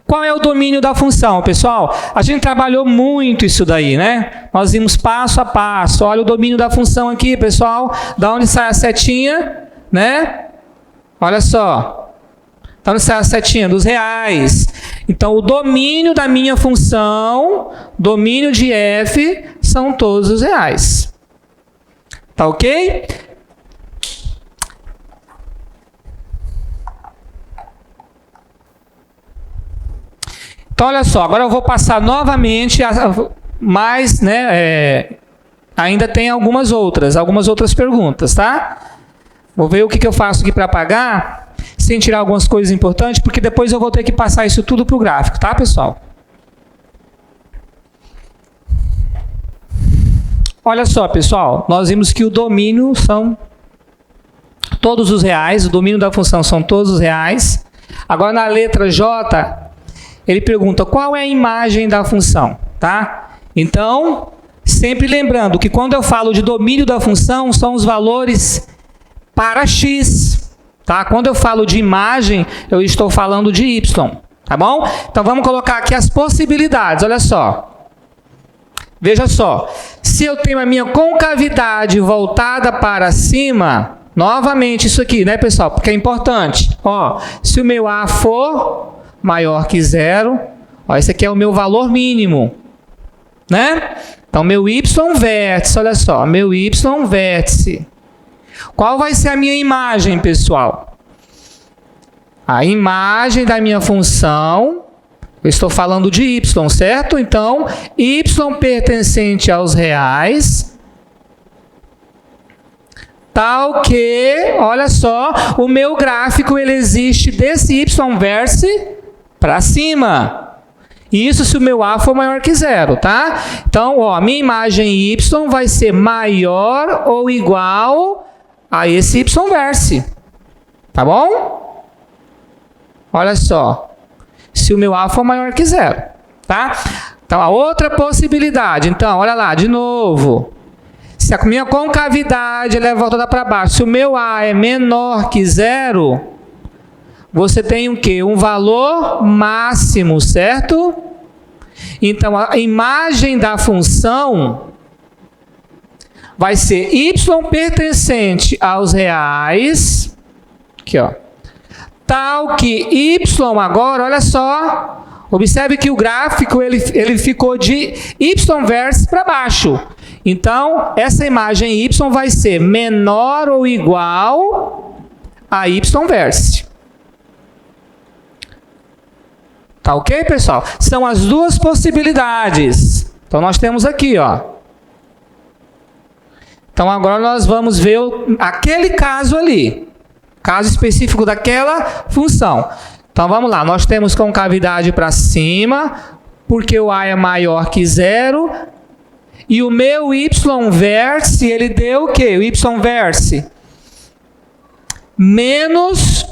Qual é o domínio da função, pessoal? A gente trabalhou muito isso daí, né? Nós vimos passo a passo. Olha o domínio da função aqui, pessoal. Da onde sai a setinha, né? Olha só. Da onde sai a setinha? Dos reais. Então, o domínio da minha função, domínio de f, são todos os reais. Tá ok? Então, olha só, agora eu vou passar novamente, mas, né, ainda tem algumas outras perguntas, tá? Vou ver o que eu faço aqui para apagar, sem tirar algumas coisas importantes, porque depois eu vou ter que passar isso tudo para o gráfico, tá, pessoal? Olha só, pessoal, nós vimos que o domínio são todos os reais, o domínio da função são todos os reais. Agora, na letra J... ele pergunta qual é a imagem da função, tá? Então, sempre lembrando que quando eu falo de domínio da função, são os valores para x, tá? Quando eu falo de imagem, eu estou falando de y, tá bom? Então, vamos colocar aqui as possibilidades, olha só. Veja só, se eu tenho a minha concavidade voltada para cima, novamente isso aqui, né, pessoal? Porque é importante. Ó, se o meu A for maior que 0, Ó, esse aqui é o meu valor mínimo, né? Então, meu y vértice, olha só, meu y vértice. Qual vai ser a minha imagem, pessoal? A imagem da minha função, eu estou falando de y, certo? Então, y pertencente aos reais, tal que, olha só, o meu gráfico ele existe desse y vértice para cima. Isso se o meu A for maior que zero, tá? Então, ó, a minha imagem y vai ser maior ou igual a esse y vértice. Tá bom? Olha só. Se o meu A for maior que zero, tá? Então, a outra possibilidade. Então, olha lá, de novo. Se a minha concavidade ela é voltada para baixo, se o meu A é menor que zero, você tem o quê? Um valor máximo, certo? Então, a imagem da função vai ser y pertencente aos reais, aqui, ó, tal que y agora, olha só, observe que o gráfico ele ficou de y vértice para baixo. Então, essa imagem y vai ser menor ou igual a y vértice. Tá ok, pessoal? São as duas possibilidades. Então, nós temos aqui, ó. Então, agora nós vamos ver aquele caso ali. Caso específico daquela função. Então, vamos lá. Nós temos concavidade para cima, porque o A é maior que zero. E o meu y vértice, ele deu o quê? O y vértice menos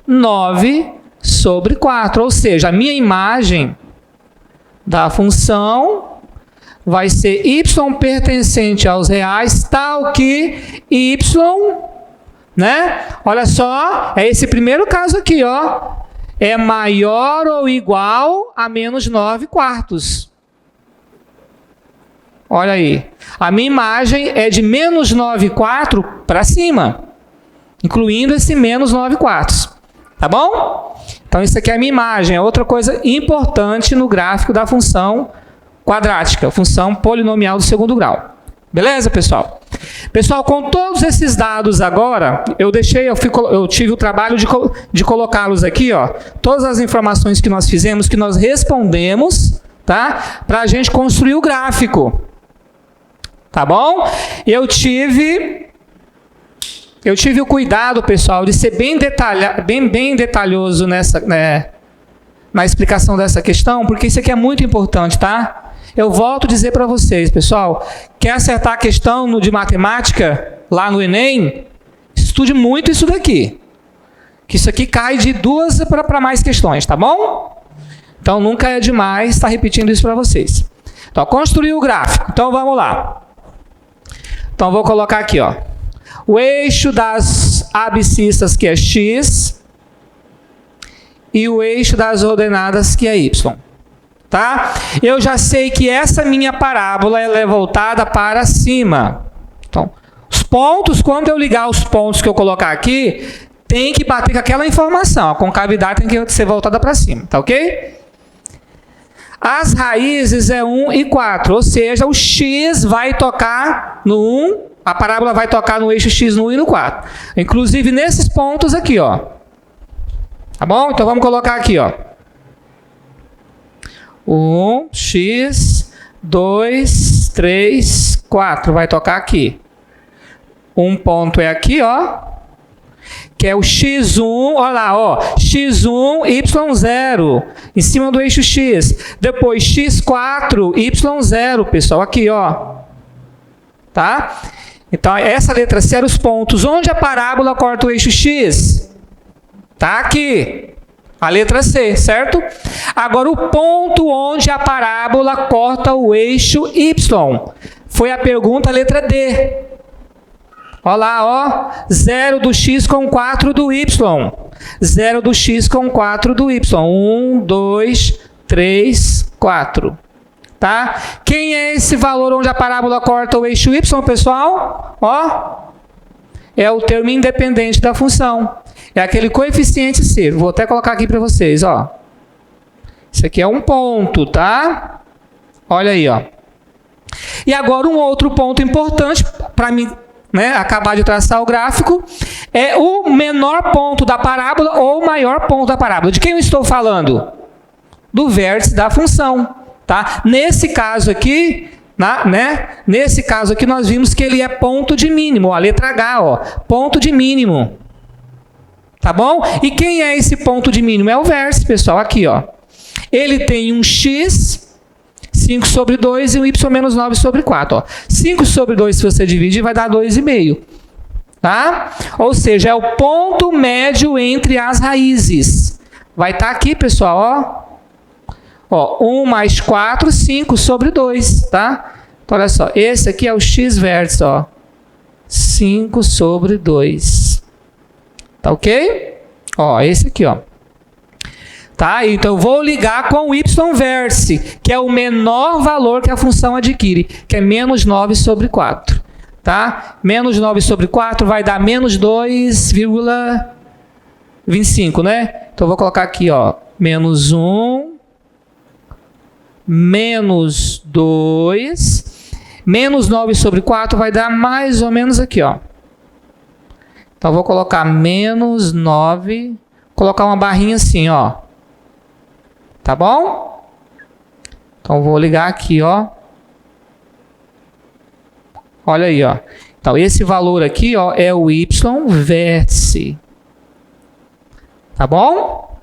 9 sobre 4, ou seja, a minha imagem da função vai ser y pertencente aos reais, tal que y, né? Olha só, é esse primeiro caso aqui, ó, é maior ou igual a menos 9 quartos. Olha aí, a minha imagem é de menos 9 quartos para cima, incluindo esse menos 9 quartos. Tá bom? Então, isso aqui é a minha imagem. É outra coisa importante no gráfico da função quadrática, função polinomial do segundo grau. Beleza, pessoal? Pessoal, com todos esses dados agora, eu tive o trabalho de colocá-los aqui, ó, todas as informações que nós fizemos, que nós respondemos, tá? Para a gente construir o gráfico. Tá bom? Eu tive o cuidado, pessoal, de ser bem detalhoso na explicação dessa questão, porque isso aqui é muito importante, tá? Eu volto a dizer para vocês, pessoal, quer acertar a questão de matemática lá no Enem, estude muito isso daqui. Que isso aqui cai de 2 para mais questões, tá bom? Então, nunca é demais estar repetindo isso para vocês. Então, construir o gráfico. Então, vamos lá. Então, vou colocar aqui, ó. O eixo das abscissas, que é x, e o eixo das ordenadas, que é y. Tá? Eu já sei que essa minha parábola ela é voltada para cima. Então, os pontos, quando eu ligar os pontos que eu colocar aqui, tem que bater com aquela informação. A concavidade tem que ser voltada para cima. Tá ok? As raízes é 1 e 4, ou seja, o x vai tocar no 1, a parábola vai tocar no eixo x no 1 e no 4. Inclusive nesses pontos aqui, ó. Tá bom? Então vamos colocar aqui, ó. 1, x, 2, 3, 4. Vai tocar aqui. Um ponto é aqui, ó. Que é o x1, olha lá, ó. x1, y0. Em cima do eixo x. Depois x4, y0, pessoal. Aqui, ó. Tá? Então, essa letra C era os pontos. Onde a parábola corta o eixo x? Tá aqui. A letra C, certo? Agora, o ponto onde a parábola corta o eixo y. Foi a pergunta, letra D. Olha lá, ó. 0 do x com 4 do y. 0 do x com 4 do y. 1, 2, 3, 4. Tá? Quem é esse valor onde a parábola corta o eixo y, pessoal? Ó, é o termo independente da função. É aquele coeficiente C. Vou até colocar aqui para vocês, ó. Isso aqui é um ponto, tá? Olha aí, ó. E agora um outro ponto importante para mim, né, acabar de traçar o gráfico, é o menor ponto da parábola ou o maior ponto da parábola. De quem eu estou falando? Do vértice da função, tá? Nesse caso aqui, nesse caso aqui nós vimos que ele é ponto de mínimo, ó, a letra H, ó, ponto de mínimo. Tá bom? E quem é esse ponto de mínimo? É o vértice, pessoal, aqui, ó. Ele tem um x, 5 sobre 2 e um y menos 9 sobre 4. Ó. 5 sobre 2, se você dividir, vai dar 2,5. Tá? Ou seja, é o ponto médio entre as raízes. Vai estar aqui, pessoal, ó. 1 mais 4, 5 sobre 2. Tá? Então, olha só. Esse aqui é o x vértice, ó. 5 sobre 2. Tá ok? Ó, esse aqui, ó. Tá? Então, eu vou ligar com o y-vértice, que é o menor valor que a função adquire, que é menos 9 sobre 4. Tá? Menos 9 sobre 4 vai dar menos 2,25, né? Então, eu vou colocar aqui, ó, menos 1, menos 2, menos 9 sobre 4 vai dar mais ou menos aqui, ó. Então, eu vou colocar menos 9, colocar uma barrinha assim, ó. Tá bom? Então, vou ligar aqui, ó. Olha aí, ó. Então, esse valor aqui, ó, é o y-vértice. Tá bom?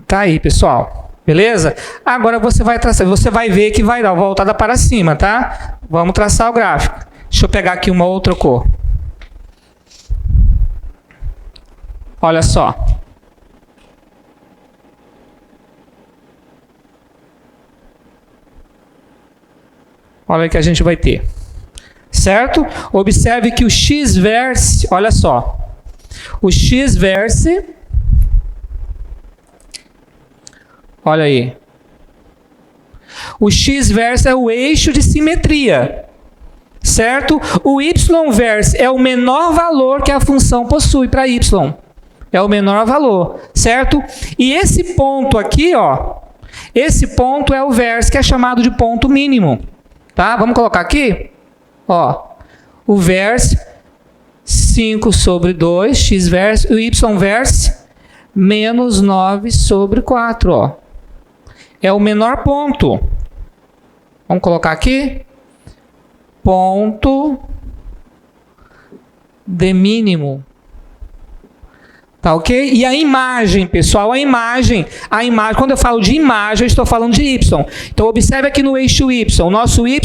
Tá aí, pessoal. Beleza? Agora você vai traçar. Você vai ver que vai dar voltada para cima, tá? Vamos traçar o gráfico. Deixa eu pegar aqui uma outra cor. Olha só. Olha o que a gente vai ter. Certo? Observe que o x-vértice, olha só. O x-vértice, olha aí. O x-vértice é o eixo de simetria. Certo? O y-vértice é o menor valor que a função possui para y. É o menor valor, certo? E esse ponto aqui, ó, esse ponto é o vértice, que é chamado de ponto mínimo. Tá? Vamos colocar aqui? Ó, o vértice, 5 sobre 2, x-vértice, o y-vértice, menos 9 sobre 4, ó. É o menor ponto. Vamos colocar aqui? Ponto de mínimo. Tá ok? E a imagem, pessoal, a imagem, quando eu falo de imagem, eu estou falando de y. Então, observe aqui no eixo y. O nosso y,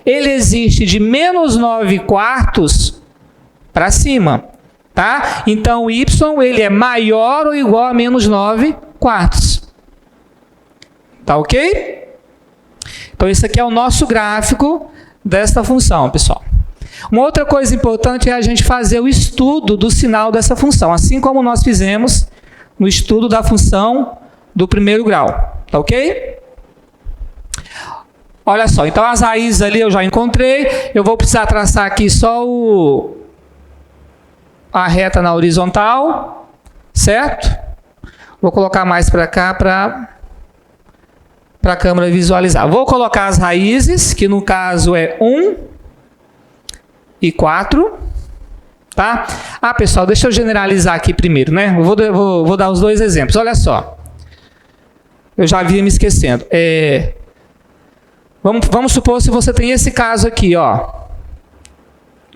ele existe de menos 9 quartos para cima. Tá? Então, o y, ele é maior ou igual a menos 9 quartos. Tá ok? Então, esse aqui é o nosso gráfico desta função, pessoal. Uma outra coisa importante é a gente fazer o estudo do sinal dessa função, assim como nós fizemos no estudo da função do primeiro grau. Tá ok? Olha só, então as raízes ali eu já encontrei. Eu vou precisar traçar aqui só a reta na horizontal, certo? Vou colocar mais para cá para a câmera visualizar. Vou colocar as raízes, que no caso é 1 e 4, tá? Ah, pessoal, deixa eu generalizar aqui primeiro, né? Vou dar os dois exemplos. Olha só. Eu já havia me esquecendo. Vamos supor se você tem esse caso aqui, ó.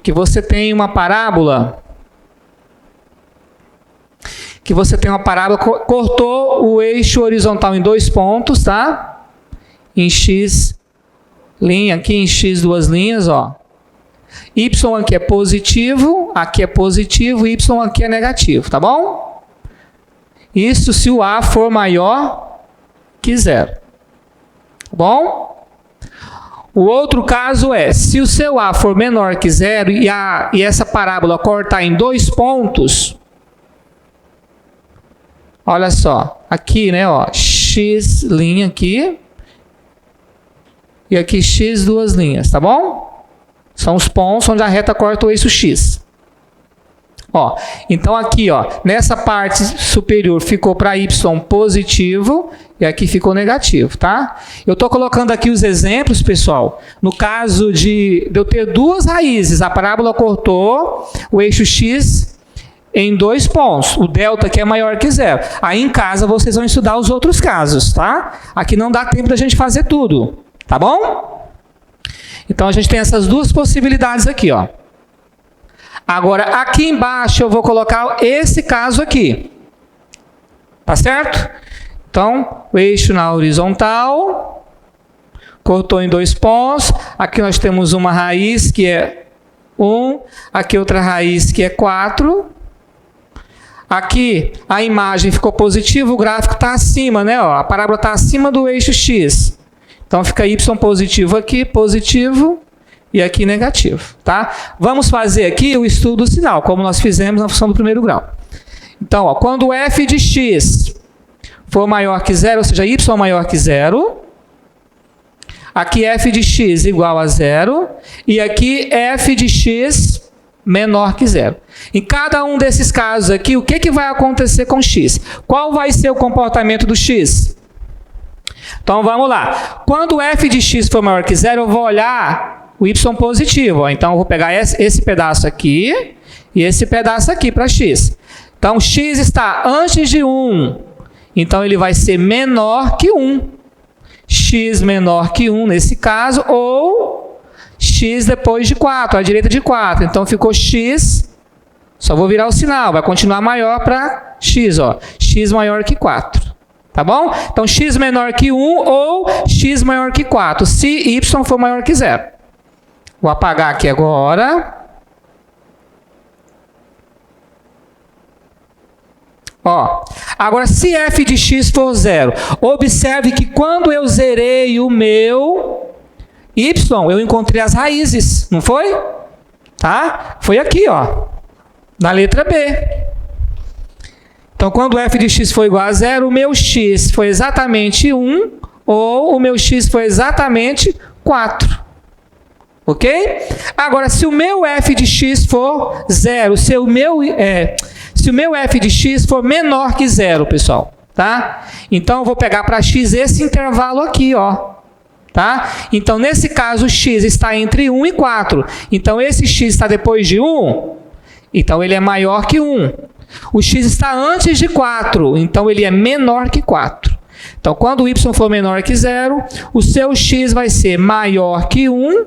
Que você tem uma parábola. Cortou o eixo horizontal em 2 pontos, tá? Em x linha, aqui em x duas linhas, ó. Y aqui é positivo, y aqui é negativo, tá bom? Isso se o A for maior que 0. Tá bom? O outro caso é, se o seu A for menor que 0 e essa parábola cortar em 2 pontos, olha só, aqui, né, ó, x linha aqui, e aqui x duas linhas, tá bom? São os pontos onde a reta corta o eixo x. Ó, então aqui, ó, nessa parte superior ficou para y positivo e aqui ficou negativo, tá? Eu estou colocando aqui os exemplos, pessoal. No caso de eu ter duas raízes, a parábola cortou o eixo x em 2 pontos. O delta aqui é maior que 0. Aí em casa vocês vão estudar os outros casos, tá? Aqui não dá tempo da gente fazer tudo, tá bom? Então a gente tem essas duas possibilidades aqui, ó. Agora, aqui embaixo eu vou colocar esse caso aqui. Tá certo? Então, o eixo na horizontal, cortou em 2 pontos. Aqui nós temos uma raiz que é 1, aqui outra raiz que é 4. Aqui a imagem ficou positiva, o gráfico está acima, né? Ó, a parábola está acima do eixo x. Então, fica y positivo aqui, positivo. E aqui negativo, tá? Vamos fazer aqui o estudo do sinal, como nós fizemos na função do primeiro grau. Então, ó, quando f de x for maior que 0, ou seja, y maior que 0, aqui f de x igual a 0, e aqui f de x menor que 0. Em cada um desses casos aqui, o que vai acontecer com x? Qual vai ser o comportamento do x? Então, vamos lá. Quando f de x for maior que 0, eu vou olhar o y positivo. Ó. Então, eu vou pegar esse pedaço aqui e esse pedaço aqui para x. Então, x está antes de 1. Então, ele vai ser menor que 1. X menor que 1 nesse caso, ou x depois de 4, à direita de 4. Então, ficou x, só vou virar o sinal, vai continuar maior para x. Ó. X maior que 4. Tá bom? Então, x menor que 1 ou x maior que 4, se y for maior que 0. Vou apagar aqui agora. Ó, agora, se f de x for 0, observe que quando eu zerei o meu y, eu encontrei as raízes, não foi? Tá? Foi aqui, ó, na letra B. Então, quando f de x for igual a 0, o meu x foi exatamente 1, ou o meu x foi exatamente 4. Ok? Agora, se o meu f de x for 0, se o meu f de x for menor que 0, pessoal, tá? Então, eu vou pegar para x esse intervalo aqui, ó. Tá? Então, nesse caso, o x está entre 1 e 4. Então, esse x está depois de 1, então ele é maior que 1. O x está antes de 4, então ele é menor que 4. Então, quando o y for menor que 0, o seu x vai ser maior que 1,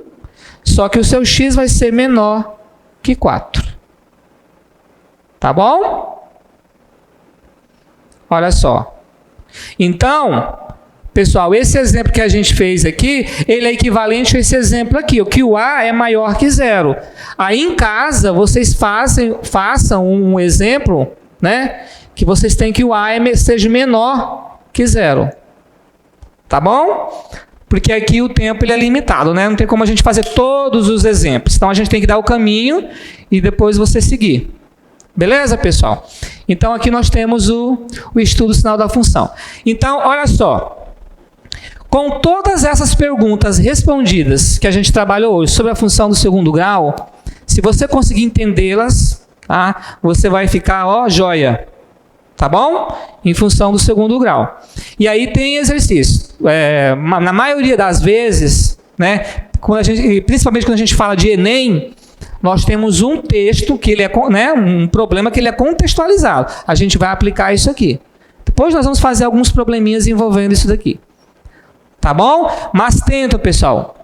só que o seu x vai ser menor que 4. Tá bom? Olha só. Então, pessoal, esse exemplo que a gente fez aqui, ele é equivalente a esse exemplo aqui, o que o A é maior que 0. Aí em casa, vocês façam um exemplo, né, que vocês têm que o A seja menor que 0. Tá bom? Porque aqui o tempo ele é limitado, né? Não tem como a gente fazer todos os exemplos. Então, a gente tem que dar o caminho e depois você seguir. Beleza, pessoal? Então, aqui nós temos o estudo do sinal da função. Então, olha só. Com todas essas perguntas respondidas que a gente trabalhou hoje sobre a função do segundo grau, se você conseguir entendê-las, tá? Você vai ficar, ó, joia. Tá bom? Em função do segundo grau. E aí tem exercício. Na maioria das vezes, né, principalmente quando a gente fala de Enem, nós temos um texto que ele é, né, um problema que ele é contextualizado. A gente vai aplicar isso aqui. Depois nós vamos fazer alguns probleminhas envolvendo isso daqui. Tá bom? Mas tenta, pessoal,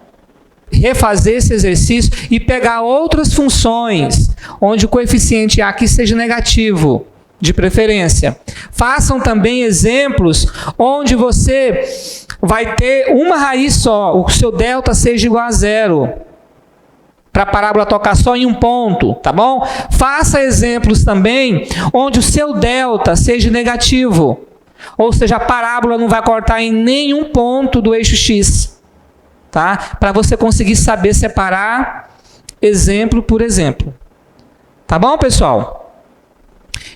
refazer esse exercício e pegar outras funções onde o coeficiente A aqui seja negativo, de preferência. Façam também exemplos onde você vai ter uma raiz só, o seu delta seja igual a 0. Para a parábola tocar só em um ponto, tá bom? Faça exemplos também onde o seu delta seja negativo. Ou seja, a parábola não vai cortar em nenhum ponto do eixo x. Tá? Para você conseguir saber separar exemplo por exemplo. Tá bom, pessoal?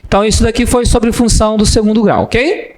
Então, isso daqui foi sobre função do segundo grau, ok?